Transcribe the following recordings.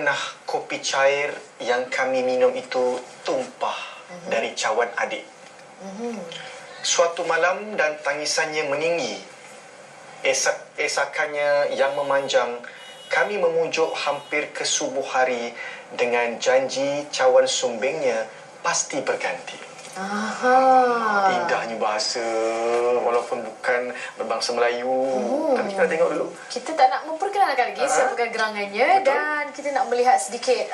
pernah kopi cair yang kami minum itu tumpah dari cawan adik. Suatu malam dan tangisannya meninggi. Esakannya yang memanjang, kami memujuk hampir ke subuh hari dengan janji cawan sumbingnya pasti berganti. Indahnya bahasa, walaupun bukan berbangsa Melayu. Tapi kita tengok dulu. Kita tak nak memperkenalkan lagi siapakah gerangannya. Betul. Dan kita nak melihat sedikit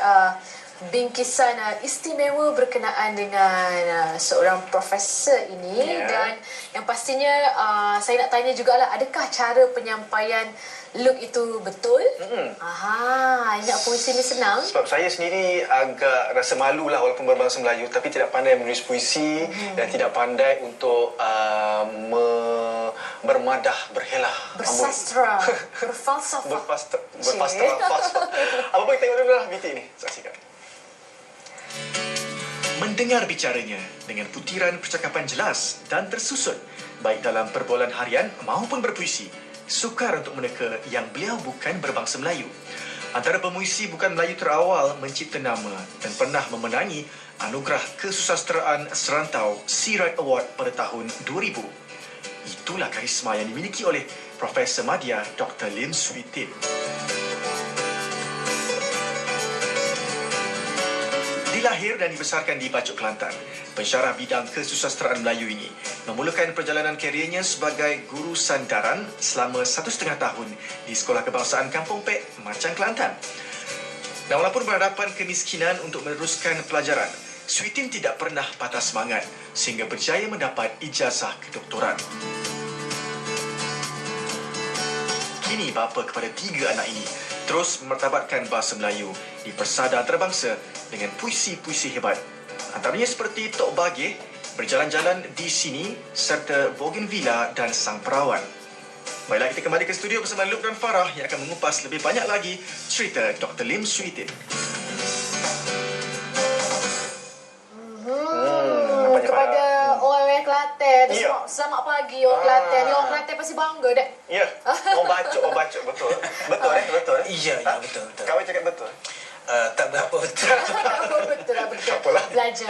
bingkisan istimewa berkenaan dengan seorang profesor ini. Dan yang pastinya saya nak tanya jugalah, adakah cara penyampaian look itu betul? Nak puisi ni senang? Sebab saya sendiri agak rasa malu lah walaupun berbangsa Melayu, tapi tidak pandai menulis puisi dan tidak pandai untuk bermadah, berhelah, bersastra, berfalsafah. Berfalsafah. Apa pun kita tengok dulu lah BT ni. Saksikan. Mendengar bicaranya dengan butiran percakapan jelas dan tersusun, baik dalam perbualan harian maupun berpuisi, sukar untuk meneka yang beliau bukan berbangsa Melayu. Antara pemuisi bukan Melayu terawal mencipta nama dan pernah memenangi anugerah kesusasteraan serantau Searight Award pada tahun 2000. Itulah karisma yang dimiliki oleh Profesor Madya Dr. Lim Swee Tin. Dilahir dan dibesarkan di Bacok, Kelantan, pensyarah bidang kesusasteraan Melayu ini memulakan perjalanan kariernya sebagai guru sandaran selama 1.5 tahun di Sekolah Kebangsaan Kampung Pek, Macang, Kelantan. Dan walaupun berhadapan kemiskinan untuk meneruskan pelajaran, Swee Tin tidak pernah patah semangat sehingga berjaya mendapat ijazah kedoktoran. Kini bapa kepada 3 anak ini terus memartabatkan bahasa Melayu di persada antarabangsa dengan puisi-puisi hebat. Antaranya seperti Tok Bagih, Berjalan-jalan di Sini serta Bougainvillea dan Sang Perawan. Baiklah, kita kembali ke studio bersama Luke dan Farah yang akan mengupas lebih banyak lagi cerita Dr. Lim Swee Tin. Kepada orang Kelantan, selamat pagi orang Kelantan. Orang Kelantan pasti bangga dah. Ya, orang Bacok betul. Betul. Iya, betul. Kawan cakap betul. Tak berapa betul. Betul. Belajar.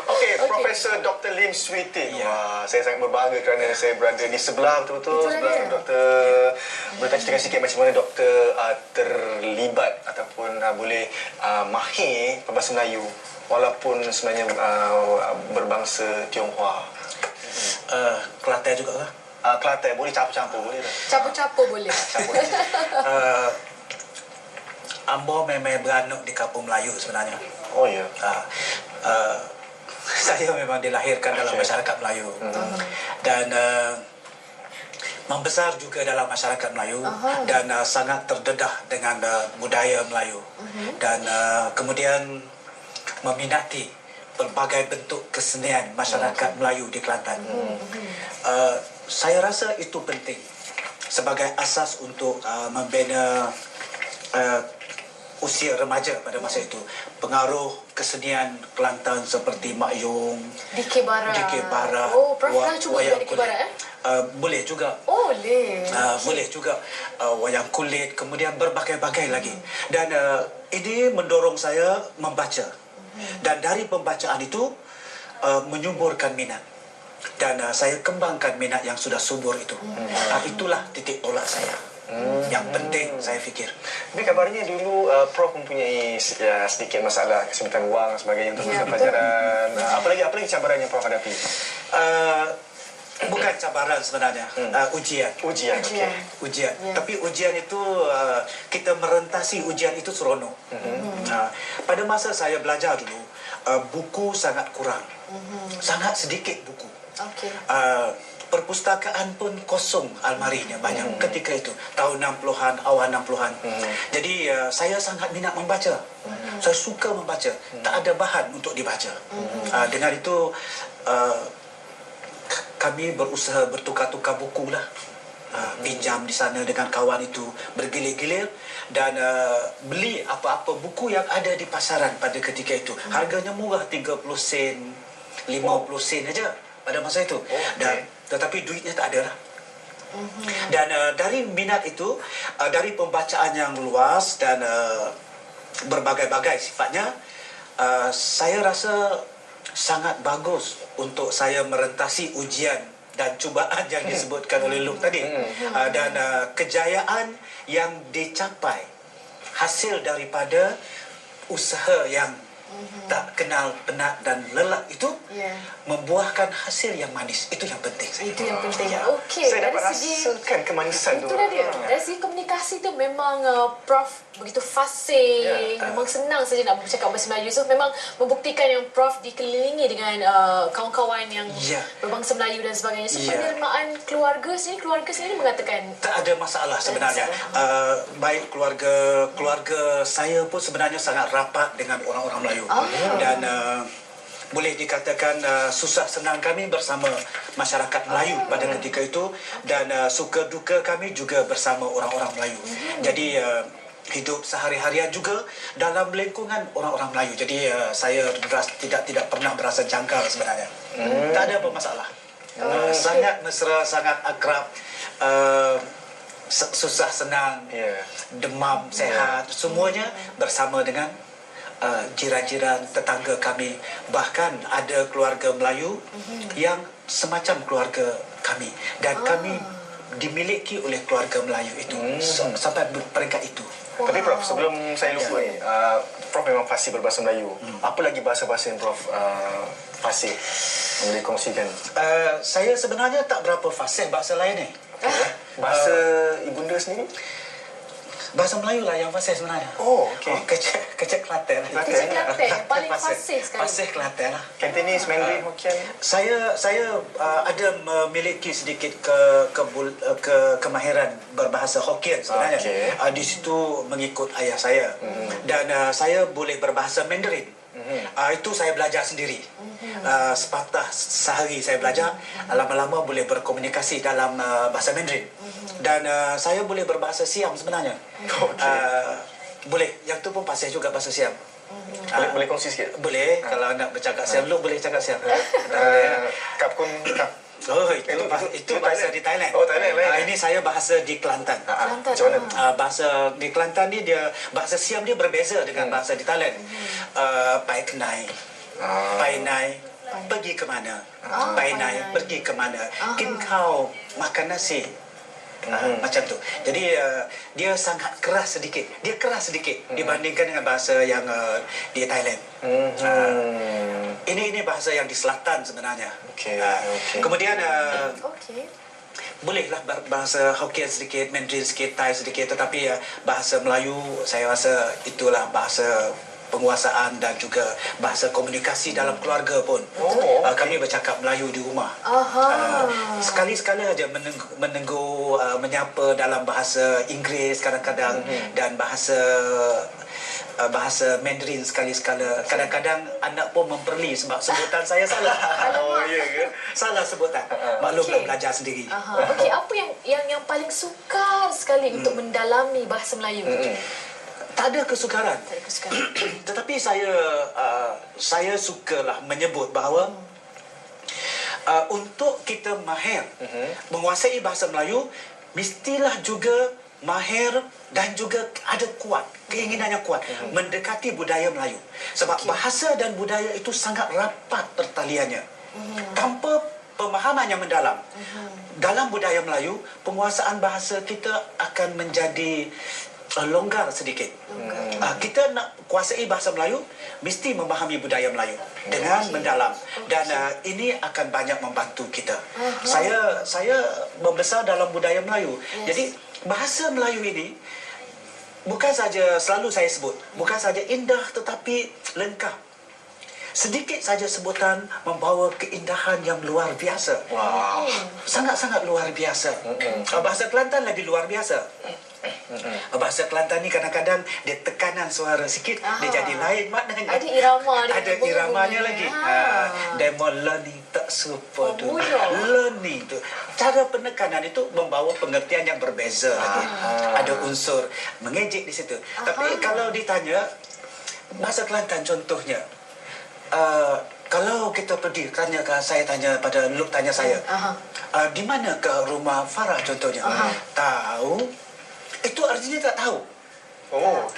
Okey, Profesor Dr. Lim Swee Tin. Wah, saya sangat berbangga kerana saya berada di sebelah betul-betul sebelah doktor. Boleh ceritakan sikit macam mana doktor terlibat ataupun boleh mahir berbahasa Melayu walaupun sebenarnya berbangsa Tionghoa. Kelantan juga lah. Kelantan boleh campur-campur boleh tak? Campur-campur boleh. Ambo memang beranak di kampung Melayu sebenarnya. Oh ya. Saya memang dilahirkan dalam masyarakat Melayu. Dan membesar juga dalam masyarakat Melayu dan sangat terdedah dengan budaya Melayu. Dan kemudian meminati berbagai bentuk kesenian masyarakat Melayu di Kelantan. Saya rasa itu penting sebagai asas untuk membina usia remaja pada masa itu. Pengaruh kesenian Kelantan seperti Mak Yong, Dikir Bara. Oh, pernah cuba buat Dikir Bara? Boleh juga. Boleh. Boleh juga. Wayang kulit, kemudian berbagai-bagai lagi. Dan ini mendorong saya membaca. Dan dari pembacaan itu menyuburkan minat. Dan saya kembangkan minat yang sudah subur itu. Itulah titik tolak saya. Yang penting saya fikir. Tapi kabarnya dulu Prof mempunyai sedikit masalah kesulitan wang sebagainya untuk pelajaran. Apa lagi cabaran yang Prof hadapi? Bukan cabaran sebenarnya, ujian. Ujian. Tapi ujian itu kita merentasi ujian itu seronok. Pada masa saya belajar dulu, buku sangat kurang, sangat sedikit buku. Perpustakaan pun kosong almarinya banyak ketika itu tahun 60-an, awal 60-an. Jadi saya sangat minat membaca. Saya suka membaca. Tak ada bahan untuk dibaca. Dengan itu kami berusaha bertukar-tukar buku lah. Pinjam di sana dengan kawan itu, bergilir-gilir dan beli apa-apa buku yang ada di pasaran pada ketika itu. Harganya murah, 30 sen, 50 sen aja pada masa itu. Dan tetapi duitnya tak ada lah. Dan dari minat itu, dari pembacaan yang luas dan berbagai-bagai sifatnya. Saya rasa sangat bagus untuk saya merentasi ujian dan cubaan yang disebutkan oleh Luke tadi. Dan kejayaan yang dicapai hasil daripada usaha yang tak kenal penat dan lelah itu membuahkan hasil yang manis. Itu yang penting. Itu yang penting. Ya. Okey, Saya dari dapat segi rasakan kemanisan tu. itu dah dia. Dari segi komunikasi tu memang Prof begitu fasih. Memang senang saja nak bercakap bahasa Melayu. So memang membuktikan yang Prof dikelilingi dengan kawan-kawan yang berbangsa Melayu dan sebagainya. So penerimaan keluarga sendiri mengatakan tak ada masalah sebenarnya. Baik keluarga saya pun sebenarnya sangat rapat dengan orang-orang Melayu. Dan boleh dikatakan susah senang kami bersama masyarakat Melayu pada ketika itu, dan suka duka kami juga bersama orang-orang Melayu. Jadi hidup sehari-harian juga dalam lingkungan orang-orang Melayu. Jadi saya tidak pernah berasa janggal sebenarnya. Tak ada apa masalah. Sangat mesra, sangat akrab. Susah senang, demam, sehat, semuanya bersama dengan jiran-jiran, tetangga kami. Bahkan ada keluarga Melayu yang semacam keluarga kami, dan kami dimiliki oleh keluarga Melayu itu sampai peringkat itu. Tapi Prof, sebelum saya lupa ni, Prof memang fasih berbahasa Melayu. Apa lagi bahasa-bahasa yang Prof fasih yang boleh kongsikan? Saya sebenarnya tak berapa fasih bahasa lain ni. Bahasa ibunda sendiri? Bahasa Melayu lah yang fasih sebenarnya. Oh, okey. Kecek Kelantan lah. Kecek Kelantan paling fasih sekali. Fasih Kelantan lah. Cantonese, Mandarin, Hokkien. Saya ada memiliki sedikit kemahiran berbahasa Hokkien sebenarnya. Di situ mengikut ayah saya. Dan saya boleh berbahasa Mandarin. Itu saya belajar sendiri. Sepatah sehari saya belajar, lama-lama boleh berkomunikasi dalam bahasa Mandarin. Dan saya boleh berbahasa Siam sebenarnya. Boleh, yang tu pun pasal juga bahasa Siam. Boleh kongsi sikit? Boleh, kalau nak bercakap Siam, lu boleh cakap Siam. Kap kun kap. Oh, itu bahasa di Thailand. Oh, Thailand lain. Ini saya bahasa di Kelantan. Macam mana? Bahasa di Kelantan ni bahasa Siam dia berbeza dengan bahasa di Thailand. Pai kenai, pai nai, pergi ke mana? Pai nai, pergi ke mana? Kin kau makan nasi. Macam tu. Jadi dia sangat keras sedikit. Dia keras sedikit dibandingkan dengan bahasa yang di Thailand. Ini bahasa yang di selatan sebenarnya. Kemudian bolehlah bahasa Hokkien sedikit, Mandarin sedikit, Thai sedikit, tetapi bahasa Melayu saya rasa itulah bahasa penguasaan dan juga bahasa komunikasi dalam keluarga pun. Kami bercakap Melayu di rumah. Sekali-sekala aja menenggur, menyapa dalam bahasa Inggeris kadang-kadang, dan bahasa Mandarin sekali-sekala. Kadang-kadang anak pun memperli sebab sebutan saya salah. Oh, ya ke? Salah sebutan. Maklumlah belajar sendiri. Okey, apa yang paling sukar sekali untuk mendalami bahasa Melayu? Tak ada kesukaran. Tetapi saya sukalah menyebut bahawa untuk kita mahir menguasai bahasa Melayu, mestilah juga mahir dan juga ada kuat, keinginan yang kuat mendekati budaya Melayu. Sebab bahasa dan budaya itu sangat rapat pertaliannya. Tanpa pemahaman yang mendalam dalam budaya Melayu, penguasaan bahasa kita akan menjadi longgar sedikit. Kita nak kuasai bahasa Melayu, mesti memahami budaya Melayu dengan mendalam, dan ini akan banyak membantu kita. Saya membesar dalam budaya Melayu. Jadi bahasa Melayu ini bukan saja, selalu saya sebut, bukan saja indah tetapi lengkap. Sedikit saja sebutan membawa keindahan yang luar biasa. Sangat-sangat luar biasa. Bahasa Kelantan lagi luar biasa. Bahasa Kelantan ni kadang-kadang dia tekanan suara sikit, dia jadi lain maknanya. Ada irama dia. Ada iramanya lagi. Demo learning tak super tu. Learning tu. Cara penekanan itu membawa pengertian yang berbeza lagi. Ada unsur mengejek di situ. Tapi kalau ditanya bahasa Kelantan contohnya, kalau kita pergi saya tanya pada Luke, tanya saya, di mana ke rumah Farah contohnya? Tahu? Itu artinya tak tahu.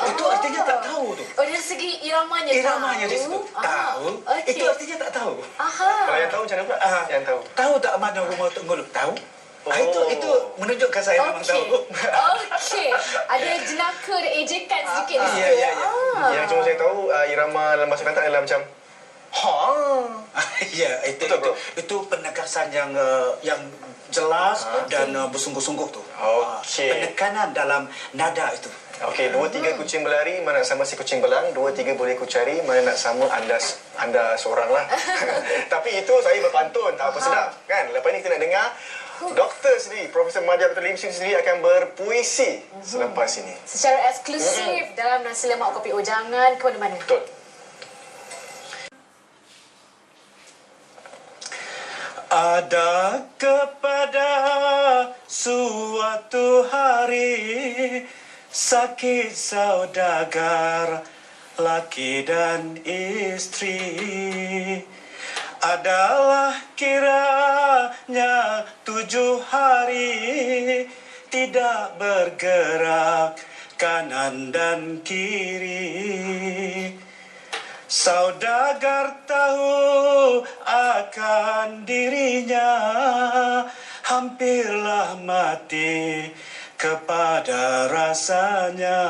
Itu artinya artinya tak tahu tu. Oh, dari segi iramanya Iramanya tahu. disebut tahu. Okey. Itu artinya tak tahu. Aha. Kalau yang tahu macam mana pula? Yang tahu. Tahu tak mana rumah Tok Nguluk? Tahu. Oh. Itu menunjukkan saya memang tahu. Okey. Ada jenaka, ada ejekan sedikit di situ. ya. Yang cuma saya tahu irama dalam bahasa Kelantan adalah macam Ya, Betul, bro. itu penegasan yang jelas dan bersungguh-sungguh tu. Okey. Penekanan dalam nada itu. Okey, 2-3 kucing berlari, mana nak sama si kucing belang. 2-3 boleh ku cari, mana nak sama anda seorang lah. Tapi itu saya berpantun, tak apa sedap. Kan? Lepas ni kita nak dengar doktor sendiri, Profesor Madya Dr. Lim Sim sendiri akan berpuisi selepas ini. Secara eksklusif dalam Nasi Lemak Kopi O. Jangan ke mana-mana. Betul. Ada kepada suatu hari sakit saudagar laki dan istri. Adalah kiranya 7 hari tidak bergerak kanan dan kiri. Saudagar tahu akan dirinya hampirlah mati kepada rasanya.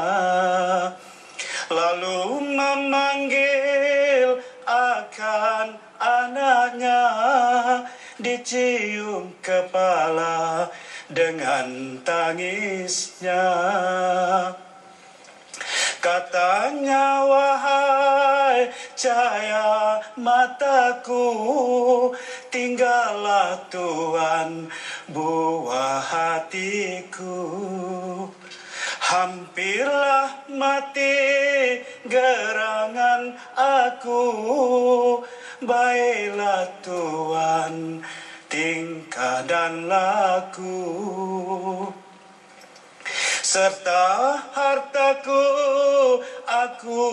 Lalu memanggil akan anaknya, dicium kepala dengan tangisnya. Katanya, wahai cahaya mataku, tinggallah Tuhan buah hatiku. Hampirlah mati gerangan aku, baiklah Tuhan tingkah dan laku. Serta hartaku aku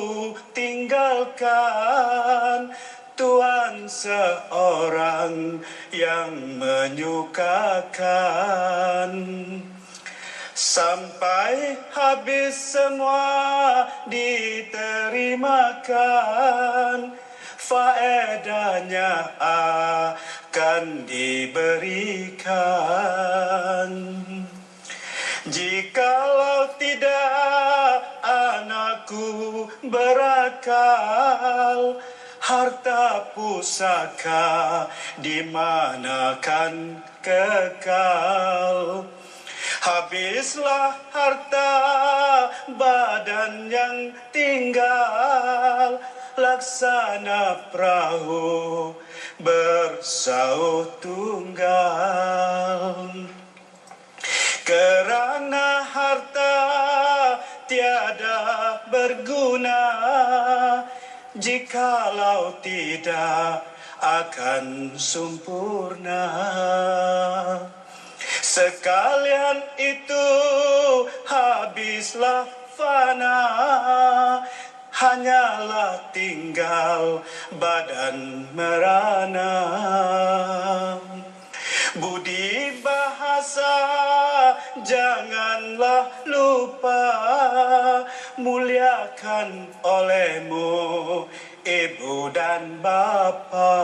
tinggalkan, Tuhan seorang yang menyukakan. Sampai habis semua diterimakan, faedahnya akan diberikan. Jikalau tidak anakku berakal, harta pusaka di manakan kekal. Habislah harta badan yang tinggal, laksana perahu bersaut tunggal. Kerana harta tiada berguna, jikalau tidak akan sempurna. Sekalian itu habislah fana, hanyalah tinggal badan merana. Budi bahasa janganlah lupa, muliakan olehmu ibu dan bapa.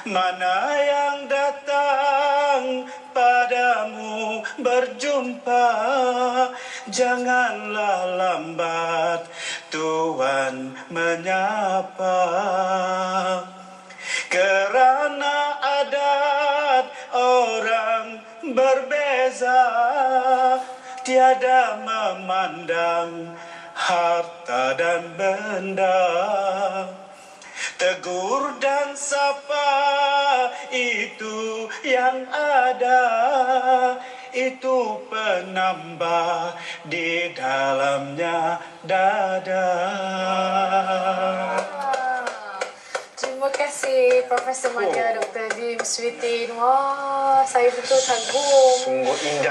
Mana yang datang padamu berjumpa, janganlah lambat Tuhan menyapa. Kerana adat orang berbeza, tiada memandang harta dan benda. Tegur dan sapa itu yang ada, itu penambah di dalamnya dada. Terima kasih Profesor Madya Dr. Lim Sweetin. Wah, saya betul kagum. Sungguh indah.